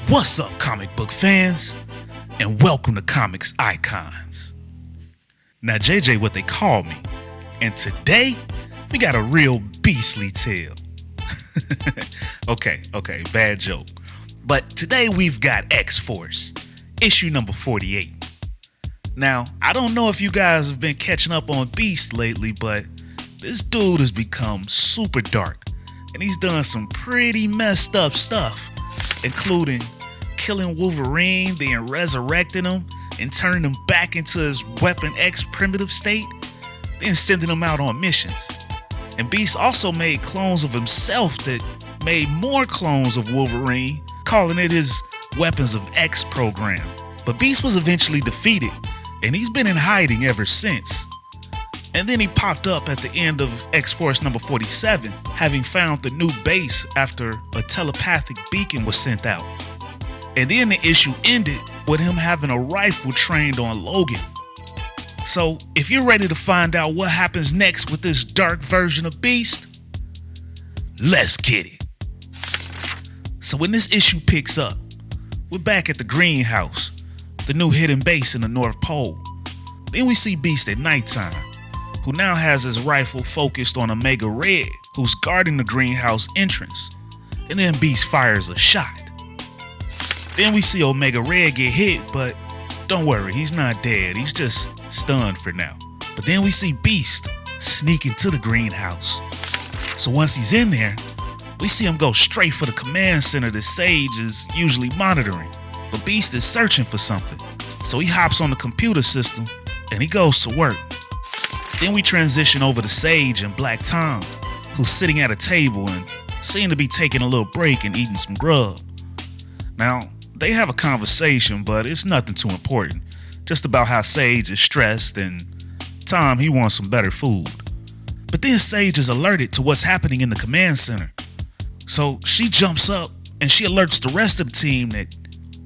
What's up, comic book fans? And welcome to Comics Icons. Now, JJ what they call me. And today, we got a real beastly tale. Okay, bad joke. But today we've got X-Force, issue number 48. Now, I don't know if you guys have been catching up on Beast lately, but this dude has become super dark. And he's done some pretty messed up stuff, including killing Wolverine, then resurrecting him and turning him back into his Weapon X primitive state, then sending him out on missions. And Beast also made clones of himself that made more clones of Wolverine, calling it his Weapons of X program. But Beast was eventually defeated, and he's been in hiding ever since. And then he popped up at the end of X-Force number 47, having found the new base after a telepathic beacon was sent out. And then the issue ended with him having a rifle trained on Logan. So if you're ready to find out what happens next with this dark version of Beast, let's get it. So when this issue picks up, we're back at the greenhouse, the new hidden base in the North Pole. Then we see Beast at nighttime, who now has his rifle focused on Omega Red, who's guarding the greenhouse entrance. And then Beast fires a shot. Then we see Omega Red get hit, but don't worry, he's not dead. He's just stunned for now. But then we see Beast sneak into the greenhouse. So once he's in there, we see him go straight for the command center that Sage is usually monitoring. But Beast is searching for something. So he hops on the computer system and he goes to work. Then we transition over to Sage and Black Tom, who's sitting at a table and seem to be taking a little break and eating some grub. Now, they have a conversation, but it's nothing too important. Just about how Sage is stressed and Tom, he wants some better food. But then Sage is alerted to what's happening in the command center. So she jumps up and she alerts the rest of the team that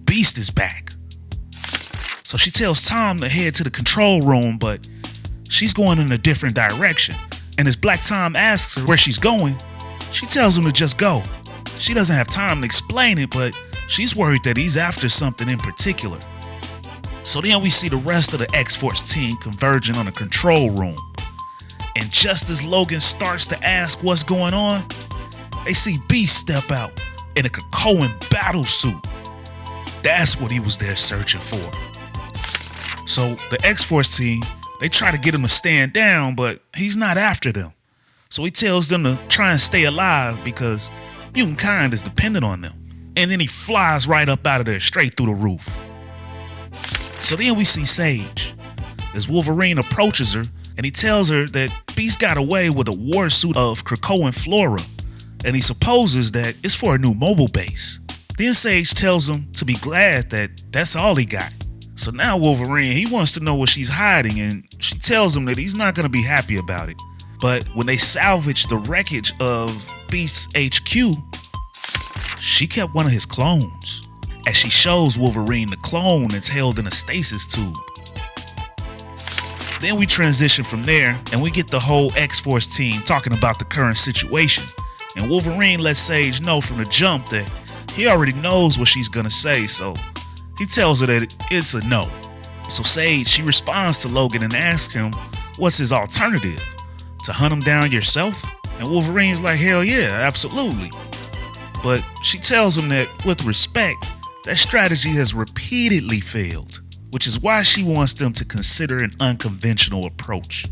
Beast is back. So she tells Tom to head to the control room, but she's going in a different direction. And as Black Tom asks her where she's going, she tells him to just go. She doesn't have time to explain it, but she's worried that he's after something in particular. So then we see the rest of the X-Force team converging on the control room. And just as Logan starts to ask what's going on, they see Beast step out in a Krakoan battle suit. That's what he was there searching for. So the X-Force team, they try to get him to stand down, but he's not after them. So he tells them to try and stay alive because mutant kind is dependent on them. And then he flies right up out of there, straight through the roof. So then we see Sage, as Wolverine approaches her, and he tells her that Beast got away with a war suit of Krakoan flora, and he supposes that it's for a new mobile base. Then Sage tells him to be glad that that's all he got. So now Wolverine, he wants to know what she's hiding, and she tells him that he's not going to be happy about it. But when they salvage the wreckage of Beast's HQ, she kept one of his clones, as she shows Wolverine the clone that's held in a stasis tube. Then we transition from there and we get the whole X-Force team talking about the current situation. And Wolverine lets Sage know from the jump that he already knows what she's gonna say, so he tells her that it's a no. So Sage, she responds to Logan and asks him what's his alternative? To hunt him down yourself? And Wolverine's like, hell yeah, absolutely. But she tells him that, with respect, that strategy has repeatedly failed, which is why she wants them to consider an unconventional approach.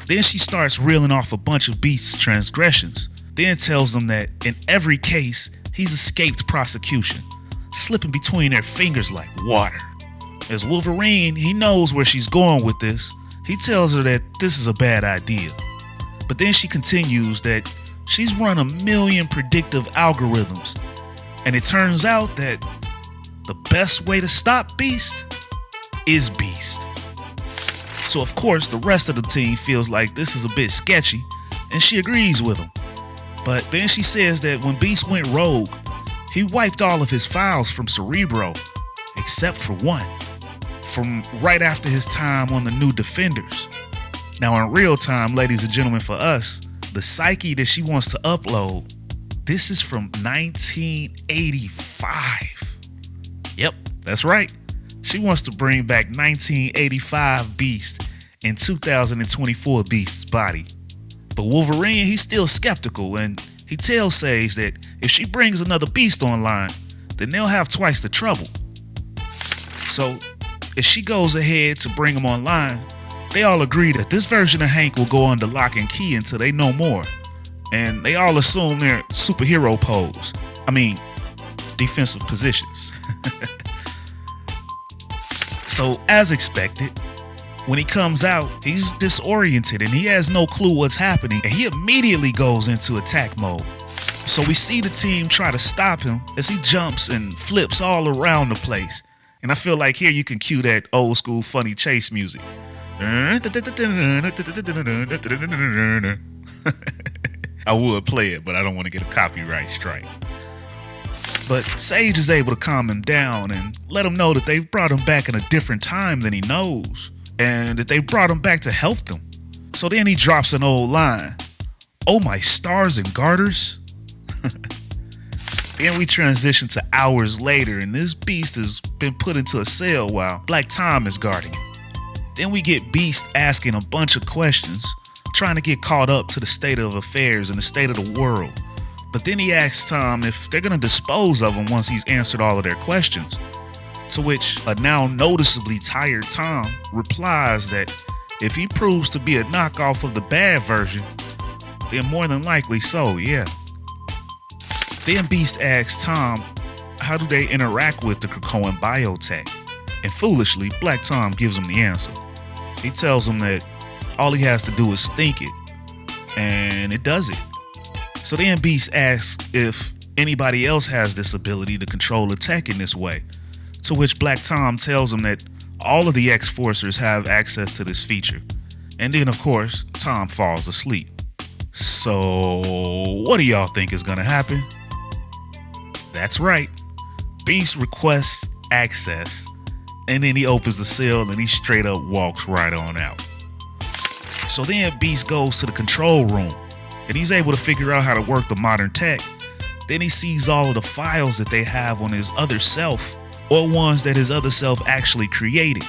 Then she starts reeling off a bunch of Beast's transgressions, then tells them that in every case, he's escaped prosecution, slipping between their fingers like water. As Wolverine, he knows where she's going with this. He tells her that this is a bad idea. But then she continues that she's run 1,000,000 predictive algorithms, and it turns out that the best way to stop Beast is Beast. So of course the rest of the team feels like this is a bit sketchy, and she agrees with him. But then she says that when Beast went rogue, he wiped all of his files from Cerebro, except for one, from right after his time on the New Defenders. Now in real time, ladies and gentlemen, for us, the psyche that she wants to upload, This is from 1985. Yep, that's right. She wants to bring back 1985 Beast in 2024 Beast's body. But Wolverine, he's still skeptical, and he tells Sage that if she brings another Beast online, then they'll have twice the trouble. So, if she goes ahead to bring him online, they all agree that this version of Hank will go under lock and key until they know more. And they all assume their superhero pose. Defensive positions. So, as expected, when he comes out, he's disoriented and he has no clue what's happening, and he immediately goes into attack mode. So we see the team try to stop him as he jumps and flips all around the place. And I feel like here you can cue that old school funny chase music. I would play it, but I don't want to get a copyright strike. But Sage is able to calm him down and let him know that they've brought him back in a different time than he knows, and that they brought him back to help them. So then he drops an old line. Oh, my stars and garters. Then we transition to hours later, and this Beast has been put into a cell while Black Tom is guarding him. Then we get Beast asking a bunch of questions, trying to get caught up to the state of affairs and the state of the world. But then he asks Tom if they're going to dispose of him once he's answered all of their questions. To which a now noticeably tired Tom replies that if he proves to be a knockoff of the bad version, then more than likely so, yeah. Then Beast asks Tom how do they interact with the Krakoan biotech, and foolishly Black Tom gives him the answer. He tells him that all he has to do is think it, and it does it. So then Beast asks if anybody else has this ability to control the tech in this way, to which Black Tom tells him that all of the X-Forcers have access to this feature. And then, of course, Tom falls asleep. So, what do y'all think is gonna happen? That's right. Beast requests access, and then he opens the cell and he straight up walks right on out. So then Beast goes to the control room, and he's able to figure out how to work the modern tech. Then he sees all of the files that they have on his other self, or ones that his other self actually created.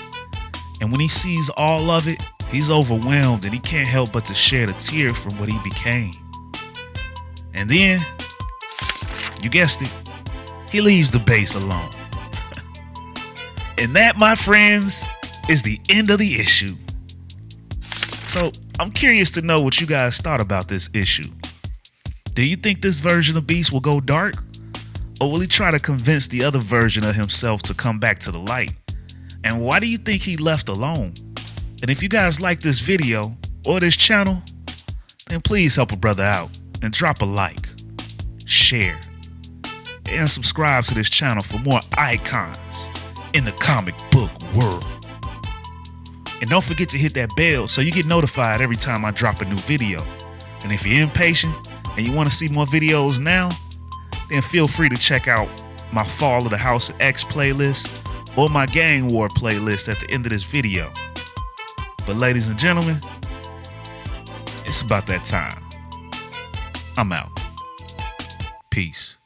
And when he sees all of it, he's overwhelmed and he can't help but to shed a tear from what he became. And then, you guessed it, he leaves the base alone. And that, my friends, is the end of the issue. So, I'm curious to know what you guys thought about this issue. Do you think this version of Beast will go dark? Or will he try to convince the other version of himself to come back to the light? And why do you think he left alone? And if you guys like this video or this channel, then please help a brother out and drop a like, share, and subscribe to this channel for more icons in the comic book world. And don't forget to hit that bell so you get notified every time I drop a new video. And if you're impatient and you want to see more videos now, then feel free to check out my Fall of the House of X playlist or my Gang War playlist at the end of this video. But ladies and gentlemen, it's about that time. I'm out. Peace.